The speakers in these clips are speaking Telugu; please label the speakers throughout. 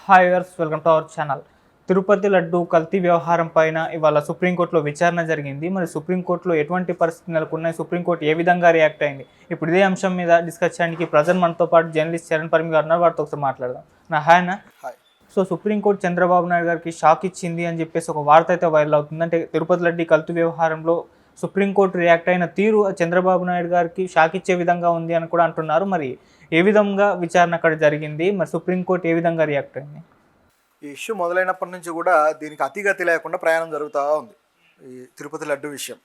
Speaker 1: Hi viewers, welcome to our channel. Tirupati laddu కల్తీ వ్యవహారం పైన ఇవాళ సుప్రీంకోర్టులో విచారణ జరిగింది. మరి సుప్రీంకోర్టులో ఎటువంటి పరిస్థితులు నెలకొన్నాయి, సుప్రీంకోర్టు ఏ విధంగా రియాక్ట్ అయింది, ఇప్పుడు ఇదే అంశం మీద డిస్కస్ చేయడానికి ప్రజెంట్ మనతో పాటు జర్నలిస్ట్ చరణ్ పరిమి గారు ఉన్నారు. వారితో ఒకసారి మాట్లాడదాం. హాయ్ అన్న. సో సుప్రీంకోర్టు చంద్రబాబు నాయుడు గారికి షాక్ ఇచ్చింది అని చెప్పేసి ఒక వార్త అయితే వైరల్ అవుతుంది. అంటే తిరుపతి లడ్డు కల్తీ వ్యవహారంలో సుప్రీంకోర్టు రియాక్ట్ అయిన తీరు చంద్రబాబు నాయుడు గారికి షాక్ ఇచ్చే విధంగా ఉంది అని కూడా అంటున్నారు. మరి ఏ విధంగా విచారణ అక్కడ జరిగింది, మరి సుప్రీంకోర్టు ఏ విధంగా రియాక్ట్ అయింది?
Speaker 2: ఈ ఇష్యూ మొదలైనప్పటి నుంచి కూడా దీనికి అతిగతి లేకుండా ప్రయాణం జరుగుతూ ఉంది. ఈ తిరుపతి లడ్డు విషయం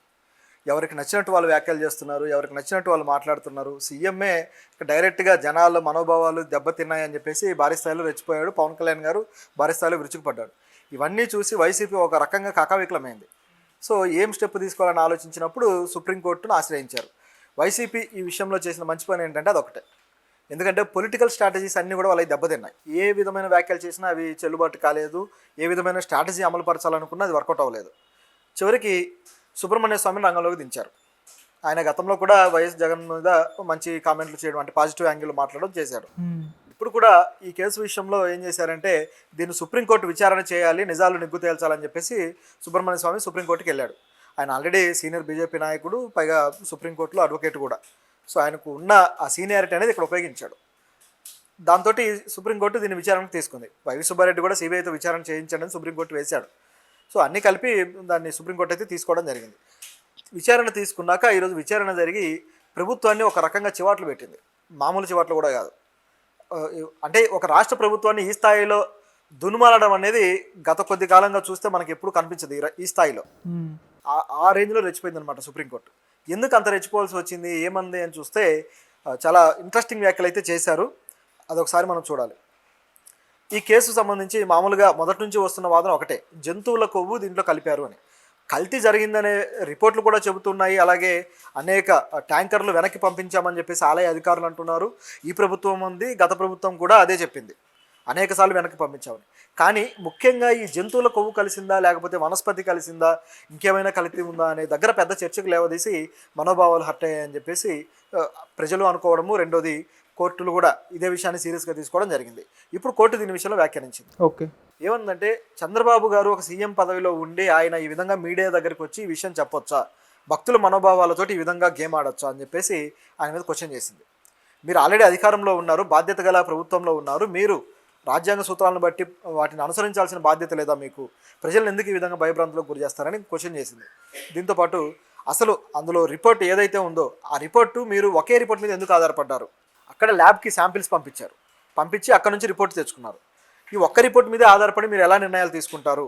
Speaker 2: ఎవరికి నచ్చినట్టు వాళ్ళు వ్యాఖ్యలు చేస్తున్నారు, ఎవరికి నచ్చినట్టు వాళ్ళు మాట్లాడుతున్నారు. సీఎంఏ డైరెక్ట్గా జనాల మనోభావాలు దెబ్బతిన్నాయని చెప్పేసి భారీ స్థాయిలో రెచ్చిపోయాడు. పవన్ కళ్యాణ్ గారు భారీ స్థాయిలో విరుచుకుపడ్డాడు. ఇవన్నీ చూసి వైసీపీ ఒక రకంగా కకావికలమైంది. సో ఏం స్టెప్ తీసుకోవాలని ఆలోచించినప్పుడు సుప్రీంకోర్టును ఆశ్రయించారు. వైసీపీ ఈ విషయంలో చేసిన మంచి పని ఏంటంటే అదొకటే. ఎందుకంటే పొలిటికల్ స్ట్రాటజీస్ అన్నీ కూడా వాళ్ళకి దెబ్బతిన్నాయి. ఏ విధమైన వ్యాఖ్యలు చేసినా అవి చెల్లుబాటు కాలేదు. ఏ విధమైన స్ట్రాటజీ అమలు పరచాలనుకున్నా అది వర్కౌట్ అవ్వలేదు. చివరికి సుబ్రహ్మణ్య స్వామిని రంగంలోకి దించారు. ఆయన గతంలో కూడా వైఎస్ జగన్ మీద మంచి కామెంట్లు చేయడం, అంటే పాజిటివ్ యాంగిల్ మాట్లాడడం చేశారు. ఇప్పుడు కూడా ఈ కేసు విషయంలో ఏం చేశారంటే దీన్ని సుప్రీంకోర్టు విచారణ చేయాలి, నిజాలు నిగ్గు తేల్చాలని చెప్పేసి సుబ్రహ్మణ్య స్వామి సుప్రీంకోర్టుకి వెళ్ళాడు. ఆయన ఆల్రెడీ సీనియర్ బీజేపీ నాయకుడు, పైగా సుప్రీంకోర్టులో అడ్వకేట్ కూడా. సో ఆయనకు ఉన్న ఆ సీనియారిటీ అనేది ఇక్కడ ఉపయోగించాడు. దాంతో సుప్రీంకోర్టు దీన్ని విచారణకు తీసుకుంది. వైవి సుబ్బారెడ్డి కూడా సిబిఐతో విచారణ చేయించండి అని సుప్రీంకోర్టు వేశాడు. సో అన్నీ కలిపి దాన్ని సుప్రీంకోర్టు అయితే తీసుకోవడం జరిగింది. విచారణ తీసుకున్నాక ఈరోజు విచారణ జరిగి ప్రభుత్వాన్ని ఒక రకంగా చివాట్లు పెట్టింది. మామూలు చివాట్లు కూడా కాదు. అంటే ఒక రాష్ట్ర ప్రభుత్వాన్ని ఈ స్థాయిలో దునుమాలడం అనేది గత కొద్ది కాలంగా చూస్తే మనకి ఎప్పుడు కనిపించదు. ఈ స్థాయిలో ఆ రేంజ్లో రెచ్చిపోయింది అనమాట సుప్రీంకోర్టు. ఎందుకు అంత రెచ్చిపోవాల్సి వచ్చింది, ఏమంది అని చూస్తే చాలా ఇంట్రెస్టింగ్ వ్యాఖ్యలు అయితే చేశారు. అదొకసారి మనం చూడాలి. ఈ కేసు సంబంధించి మామూలుగా మొదటి నుంచి వస్తున్న వాదన ఒకటే, జంతువుల కొవ్వు దీంట్లో కలిపారు అని. కల్తీ జరిగిందనే రిపోర్ట్లు కూడా చెబుతున్నాయి. అలాగే అనేక ట్యాంకర్లు వెనక్కి పంపించామని చెప్పేసి ఆలయ అధికారులు అంటున్నారు. ఈ ప్రభుత్వం ఉంది, గత ప్రభుత్వం కూడా అదే చెప్పింది, అనేకసార్లు వెనక్కి పంపించామని. కానీ ముఖ్యంగా ఈ జంతువుల కొవ్వు కలిసిందా, లేకపోతే వనస్పతి కలిసిందా, ఇంకేమైనా కల్తీ ఉందా అనే దగ్గర పెద్ద చర్చకు లేవదీసి మనోభావాలు హర్ట్ అయ్యాయని చెప్పేసి ప్రజలు అనుకోవడము. రెండోది, కోర్టులు కూడా ఇదే విషయాన్ని సీరియస్గా తీసుకోవడం జరిగింది. ఇప్పుడు కోర్టు దీని విషయంలో వ్యాఖ్యానించింది.
Speaker 1: ఓకే,
Speaker 2: ఏమందంటే చంద్రబాబు గారు ఒక సీఎం పదవిలో ఉండి ఆయన ఈ విధంగా మీడియా దగ్గరికి వచ్చి ఈ విషయం చెప్పొచ్చా, భక్తుల మనోభావాలతోటి ఈ విధంగా గేమ్ ఆడొచ్చా అని చెప్పేసి ఆయన మీద క్వశ్చన్ చేసింది. మీరు ఆల్రెడీ అధికారంలో ఉన్నారు, బాధ్యత గల ప్రభుత్వంలో ఉన్నారు, మీరు రాజ్యాంగ సూత్రాలను బట్టి వాటిని అనుసరించాల్సిన బాధ్యత లేదా మీకు, ప్రజలను ఎందుకు ఈ విధంగా భయభ్రాంతులకు గురి చేస్తారని క్వశ్చన్ చేసింది. దీంతోపాటు అసలు అందులో రిపోర్ట్ ఏదైతే ఉందో ఆ రిపోర్టు మీరు ఒకే రిపోర్ట్ మీద ఎందుకు ఆధారపడ్డారు, అక్కడ ల్యాబ్కి శాంపిల్స్ పంపించి అక్కడ నుంచి రిపోర్ట్ తెచ్చుకున్నారు. ఈ ఒక్క రిపోర్ట్ మీదే ఆధారపడి మీరు ఎలా నిర్ణయాలు తీసుకుంటారు,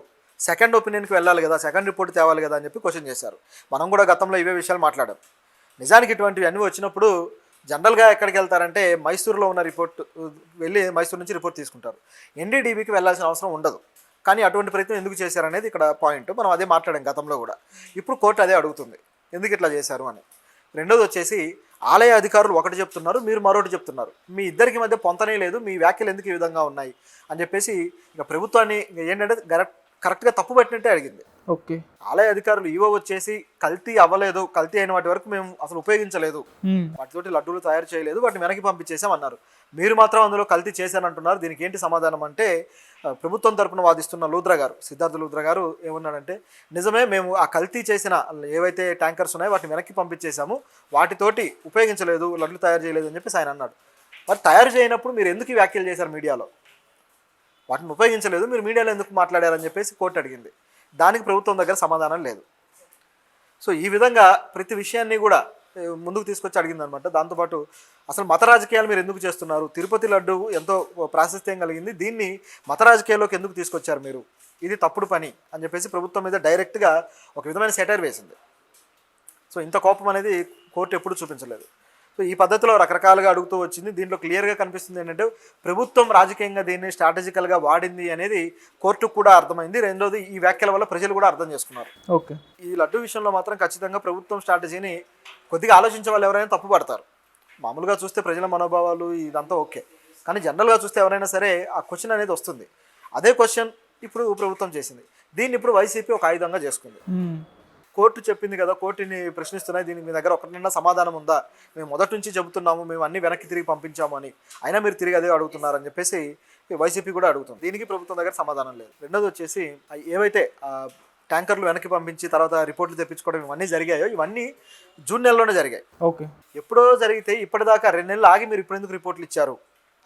Speaker 2: సెకండ్ ఒపీనియన్కి వెళ్ళాలి కదా, సెకండ్ రిపోర్ట్ తేవాలి కదా అని చెప్పి క్వశ్చన్ చేశారు. మనం కూడా గతంలో ఇవే విషయాలు మాట్లాడాం. నిజానికి ఇటువంటివి అన్నీ వచ్చినప్పుడు జనరల్గా ఎక్కడికి వెళ్తారంటే మైసూరులో ఉన్న రిపోర్ట్ వెళ్ళి మైసూరు నుంచి రిపోర్ట్ తీసుకుంటారు. ఎన్డీడీబీకి వెళ్ళాల్సిన అవసరం ఉండదు. కానీ అటువంటి ప్రయత్నం ఎందుకు చేశారనేది ఇక్కడ పాయింట్. మనం అదే మాట్లాడాం గతంలో కూడా. ఇప్పుడు కోర్టు అదే అడుగుతుంది, ఎందుకు ఇట్లా చేశారు అని. రెండోది వచ్చేసి, ఆలయ అధికారులు ఒకటి చెప్తున్నారు, మీరు మరొకటి చెప్తున్నారు, మీ ఇద్దరికి మధ్య పొంతనే లేదు, మీ వ్యాఖ్యలు ఎందుకు ఈ విధంగా ఉన్నాయి అని చెప్పేసి ఇక ప్రభుత్వాన్ని ఏంటంటే కరెక్ట్గా తప్పు పట్టినట్టే అడిగింది.
Speaker 1: ఓకే,
Speaker 2: ఆలయ అధికారులు ఈవో వచ్చేసి కల్తీ అవ్వలేదు, కల్తీ అయిన వాటి వరకు మేము అసలు ఉపయోగించలేదు, వాటితోటి లడ్డూలు తయారు చేయలేదు, వాటిని వెనక్కి పంపించేసాం అన్నారు. మీరు మాత్రం అందులో కల్తీ చేశానంటున్నారు. దీనికి ఏంటి సమాధానం అంటే, ప్రభుత్వం తరపున వాదిస్తున్న లూద్రా గారు, సిద్ధార్థ లూద్రా గారు ఏమన్నాడంటే, నిజమే, మేము ఆ కల్తీ చేసిన ఏవైతే ట్యాంకర్స్ ఉన్నాయో వాటిని వెనక్కి పంపించేసాము, వాటితోటి ఉపయోగించలేదు, లడ్లు తయారు చేయలేదు అని చెప్పేసి ఆయన అన్నాడు. మరి తయారు చేయనప్పుడు మీరు ఎందుకు ఈ వ్యాఖ్యలు చేశారు మీడియాలో, వాటిని ఉపయోగించలేదు, మీరు మీడియాలో ఎందుకు మాట్లాడారని చెప్పేసి కోర్టు అడిగింది. దానికి ప్రభుత్వం దగ్గర సమాధానం లేదు. సో ఈ విధంగా ప్రతి విషయాన్ని కూడా ముందుకు తీసుకొచ్చి అడిగిందనమాట. దాంతోపాటు అసలు మత రాజకీయాలు మీరు ఎందుకు చేస్తున్నారు, తిరుపతి లడ్డు ఎంతో ప్రాశస్త్యం కలిగింది, దీన్ని మత రాజకీయాల్లోకి ఎందుకు తీసుకొచ్చారు మీరు, ఇది తప్పుడు పని అని చెప్పేసి ప్రభుత్వం మీద డైరెక్ట్గా ఒక విధమైన సెటైర్ వేసింది. సో ఇంత కోపం అనేది కోర్టు ఎప్పుడు చూపించలేదు. సో ఈ పద్ధతిలో రకరకాలుగా అడుగుతూ వచ్చింది. దీంట్లో క్లియర్గా కనిపిస్తుంది ఏంటంటే ప్రభుత్వం రాజకీయంగా దీన్ని స్ట్రాటజికల్గా వాడింది అనేది కోర్టుకు కూడా అర్థమైంది. రెండోది, ఈ వ్యాఖ్యల వల్ల ప్రజలు కూడా అర్థం చేసుకున్నారు.
Speaker 1: ఓకే,
Speaker 2: ఈ లడ్డు విషయంలో మాత్రం ఖచ్చితంగా ప్రభుత్వం స్ట్రాటజీని కొద్దిగా ఆలోచించే వాళ్ళు ఎవరైనా తప్పు పడతారు. మామూలుగా చూస్తే ప్రజల మనోభావాలు ఇదంతా ఓకే, కానీ జనరల్గా చూస్తే ఎవరైనా సరే ఆ క్వశ్చన్ అనేది వస్తుంది. అదే క్వశ్చన్ ఇప్పుడు ప్రభుత్వం చేసింది. దీన్ని ఇప్పుడు వైసీపీ ఒక ఆయుధంగా చేసుకుంది. కోర్టు చెప్పింది కదా, కోర్టుని ప్రశ్నిస్తున్నాయి, దీనికి మీ దగ్గర ఒకటిన్నా సమాధానం ఉందా, మేము మొదటి నుంచి చెబుతున్నాము, మేము అన్ని వెనక్కి తిరిగి పంపించాము అని, అయినా మీరు తిరిగి అదే అడుగుతున్నారని చెప్పేసి వైసీపీ కూడా అడుగుతుంది. దీనికి ప్రభుత్వం దగ్గర సమాధానం లేదు. రెండోది వచ్చేసి ఏవైతే ట్యాంకర్లు వెనక్కి పంపించి తర్వాత రిపోర్ట్లు తెప్పించుకోవడం ఇవన్నీ జరిగాయో ఇవన్నీ జూన్ నెలలోనే జరిగాయి.
Speaker 1: ఓకే,
Speaker 2: ఎప్పుడో జరిగితే ఇప్పటిదాకా 2 నెలలు ఆగి మీరు ఇప్పుడు ఎందుకు రిపోర్ట్లు ఇచ్చారు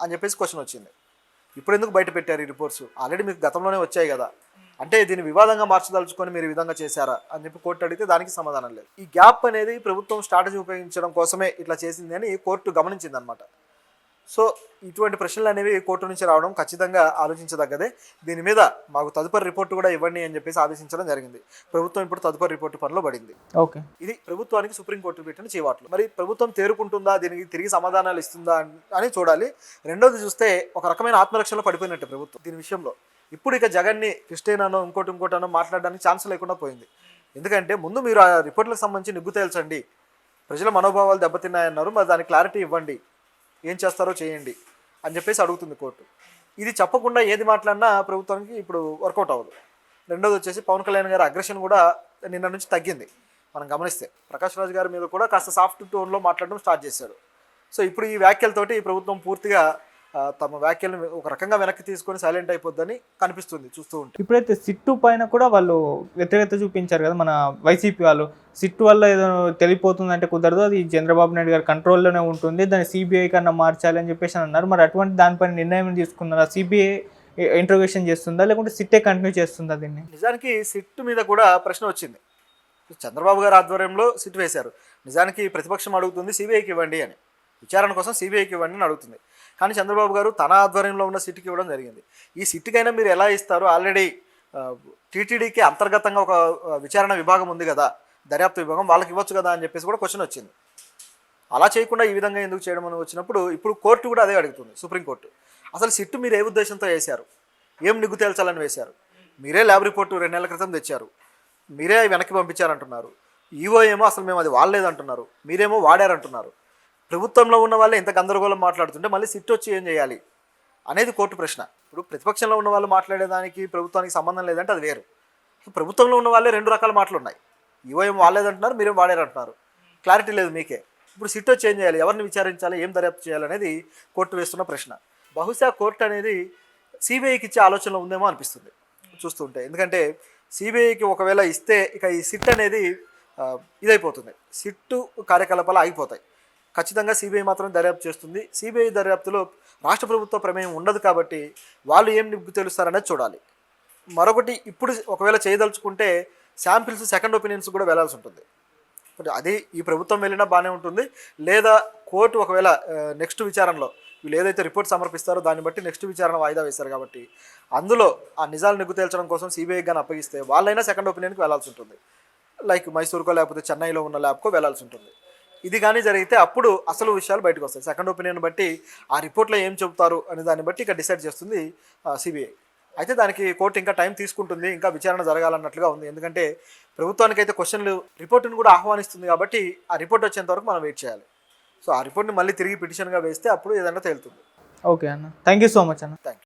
Speaker 2: అని చెప్పేసి క్వశ్చన్ వచ్చింది. ఇప్పుడు ఎందుకు బయట పెట్టారు ఈ రిపోర్ట్స్, ఆల్రెడీ మీకు గతంలోనే వచ్చాయి కదా, అంటే దీన్ని వివాదంగా మార్చదలుచుకొని మీరు ఈ విధంగా చేశారా అని చెప్పి కోర్టు అడిగితే దానికి సమాధానం లేదు. ఈ గ్యాప్ అనేది ప్రభుత్వం స్ట్రాటజీ ఉపయోగించడం కోసమే ఇట్లా చేసింది అని కోర్టు గమనించింది అనమాట. సో ఇటువంటి ప్రశ్నలు అనేవి కోర్టు నుంచి రావడం ఖచ్చితంగా ఆలోచించదగ్గదే. దీని మీద మాకు తదుపరి రిపోర్టు కూడా ఇవ్వండి అని చెప్పేసి ఆదేశించడం జరిగింది. ప్రభుత్వం ఇప్పుడు తదుపరి రిపోర్టు పనిలో పడింది.
Speaker 1: ఓకే,
Speaker 2: ఇది ప్రభుత్వానికి సుప్రీంకోర్టు పెట్టిన చీవాట్లు. మరి ప్రభుత్వం తేరుకుంటుందా, దీనికి తిరిగి సమాధానాలు ఇస్తుందా అని చూడాలి. రెండోది చూస్తే ఒక రకమైన ఆత్మరక్షణలో పడిపోయినట్టు ప్రభుత్వం దీని విషయంలో. ఇప్పుడు ఇక జగన్ని క్రిస్టియన్ ఇంకోటనో మాట్లాడడానికి ఛాన్స్ లేకుండా పోయింది. ఎందుకంటే ముందు మీరు ఆ రిపోర్ట్లకు సంబంధించి నిగ్గు తేల్చండి, ప్రజల మనోభావాలు దెబ్బతిన్నాయన్నారు, మరి దానికి క్లారిటీ ఇవ్వండి, ఏం చేస్తారో చేయండి అని చెప్పేసి అడుగుతుంది కోర్టు. ఇది చెప్పకుండా ఏది మాట్లాడినా ప్రభుత్వానికి ఇప్పుడు వర్కౌట్ అవ్వదు. రెండోది వచ్చేసి పవన్ కళ్యాణ్ గారి అగ్రెషన్ కూడా నిన్న నుంచి తగ్గింది. మనం గమనిస్తే ప్రకాష్ రాజ్ గారి మీద కూడా కాస్త సాఫ్ట్ టోన్లో మాట్లాడడం స్టార్ట్ చేశారు. సో ఇప్పుడు ఈ వ్యాఖ్యలతోటి ప్రభుత్వం పూర్తిగా తమ వ్యాఖ్యలను ఒక రకంగా వెనక్కి తీసుకొని సైలెంట్ అయిపోద్దని కనిపిస్తుంది చూస్తూ ఉంటే.
Speaker 1: ఇప్పుడైతే సిట్టు పైన కూడా వాళ్ళు వ్యతిరేకత చూపించారు కదా మన వైసీపీ వాళ్ళు. సిట్టు వల్ల ఏదో తెలిపోతుందంటే కుదరదు, అది చంద్రబాబు నాయుడు గారి కంట్రోల్లోనే ఉంటుంది, దాన్ని సిబిఐ కన్నా మార్చాలి అని చెప్పేసి అన్నారు. మరి అటువంటి దానిపైన నిర్ణయం తీసుకున్నారా? సిబిఐ ఇంట్రోగేషన్ చేస్తుందా లేకుంటే సిట్టే కంటిన్యూ చేస్తుందా దీన్ని?
Speaker 2: నిజానికి సిట్టు మీద కూడా ప్రశ్న వచ్చింది. చంద్రబాబు గారి ఆధ్వర్యంలో సిట్ వేశారు. నిజానికి ప్రతిపక్షం అడుగుతుంది సిబిఐకి ఇవ్వండి అని, విచారణ కోసం సిబిఐకి ఇవ్వండి అని అడుగుతుంది. కానీ చంద్రబాబు గారు తన ఆధ్వర్యంలో ఉన్న సిట్కి ఇవ్వడం జరిగింది. ఈ సిట్కైనా మీరు ఎలా ఇస్తారు, ఆల్రెడీ టీటీడీకి అంతర్గతంగా ఒక విచారణ విభాగం ఉంది కదా, దర్యాప్తు విభాగం, వాళ్ళకి ఇవ్వచ్చు కదా అని చెప్పేసి కూడా క్వశ్చన్ వచ్చింది. అలా చేయకుండా ఈ విధంగా ఎందుకు చేయడం అని వచ్చినప్పుడు ఇప్పుడు కోర్టు కూడా అదే అడుగుతుంది, సుప్రీంకోర్టు. అసలు సిట్టు మీరు ఏ ఉద్దేశంతో వేశారు, ఏం నిగ్గు తేల్చాలని వేశారు? మీరే ల్యాబ్ రిపోర్టు 2 నెలల క్రితం తెచ్చారు, మీరే వెనక్కి పంపించారంటున్నారు. ఈవో ఏమో అసలు మేము అది వాడలేదంటున్నారు, మీరేమో వాడారంటున్నారు. ప్రభుత్వంలో ఉన్న వాళ్ళే ఇంత గందరగోళం మాట్లాడుతుంటే మళ్ళీ సిట్ వచ్చి ఏం చేయాలి అనేది కోర్టు ప్రశ్న. ఇప్పుడు ప్రతిపక్షంలో ఉన్న వాళ్ళు మాట్లాడేదానికి ప్రభుత్వానికి సంబంధం లేదంటే అది వేరు. ప్రభుత్వంలో ఉన్న వాళ్ళే 2 రకాల మాటలు ఉన్నాయి. ఈవో ఏం వాడలేదంటున్నారు, మీరేం వాడారంటున్నారు, క్లారిటీ లేదు మీకే. ఇప్పుడు సిట్ వచ్చి ఏం చేయాలి, ఎవరిని విచారించాలి, ఏం దర్యాప్తు చేయాలనేది కోర్టు వేస్తున్న ప్రశ్న. బహుశా కోర్టు అనేది సిబిఐకి ఇచ్చే ఆలోచనలో ఉందేమో అనిపిస్తుంది చూస్తుంటే. ఎందుకంటే సిబిఐకి ఒకవేళ ఇస్తే ఇక ఈ సిట్ అనేది ఇదైపోతుంది, సిట్టు కార్యకలాపాలు ఆగిపోతాయి. ఖచ్చితంగా సిబిఐ మాత్రం దర్యాప్తు చేస్తుంది. సిబిఐ దర్యాప్తులో రాష్ట్ర ప్రభుత్వ ప్రమేయం ఉండదు కాబట్టి వాళ్ళు ఏం నిగ్గు తెలుస్తారనేది చూడాలి. మరొకటి, ఇప్పుడు ఒకవేళ చేయదలుచుకుంటే శాంపిల్స్ సెకండ్ ఒపీనియన్స్ కూడా వెళ్లాల్సి ఉంటుంది. అది ఈ ప్రభుత్వం వెళ్ళినా బాగానే ఉంటుంది, లేదా కోర్టు ఒకవేళ నెక్స్ట్ విచారణలో వీళ్ళు ఏదైతే రిపోర్ట్ సమర్పిస్తారో దాన్ని బట్టి నెక్స్ట్ విచారణ వాయిదా వేశారు కాబట్టి అందులో ఆ నిజాలు నిగ్గు తేల్చడం కోసం సిబిఐ కానీ అప్పగిస్తే వాళ్ళైనా సెకండ్ ఒపీనియన్కి వెళ్లాల్సి ఉంటుంది. లైక్ మైసూర్కో లేకపోతే చెన్నైలో ఉన్న ల్యాబ్కో వెళ్లాల్సి ఉంటుంది. ఇది కానీ జరిగితే అప్పుడు అసలు విషయాలు బయటకు వస్తాయి. సెకండ్ ఒపీనియన్ బట్టి ఆ రిపోర్ట్లో ఏం చెబుతారు అనే దాన్ని బట్టి ఇక డిసైడ్ చేస్తుంది సిబిఐ. అయితే దానికి కోర్టు ఇంకా టైం తీసుకుంటుంది, ఇంకా విచారణ జరగాలన్నట్లుగా ఉంది. ఎందుకంటే ప్రభుత్వానికైతే క్వశ్చన్లు రిపోర్టును కూడా ఆహ్వానిస్తుంది కాబట్టి ఆ రిపోర్ట్ వచ్చేంత వరకు మనం వెయిట్ చేయాలి. సో ఆ రిపోర్ట్ని మళ్ళీ తిరిగి పిటిషన్గా వేస్తే అప్పుడు ఏదైనా తేలుతుంది.
Speaker 1: ఓకే అన్న, థ్యాంక్ యూ సో మచ్ అన్న.
Speaker 2: Thank you.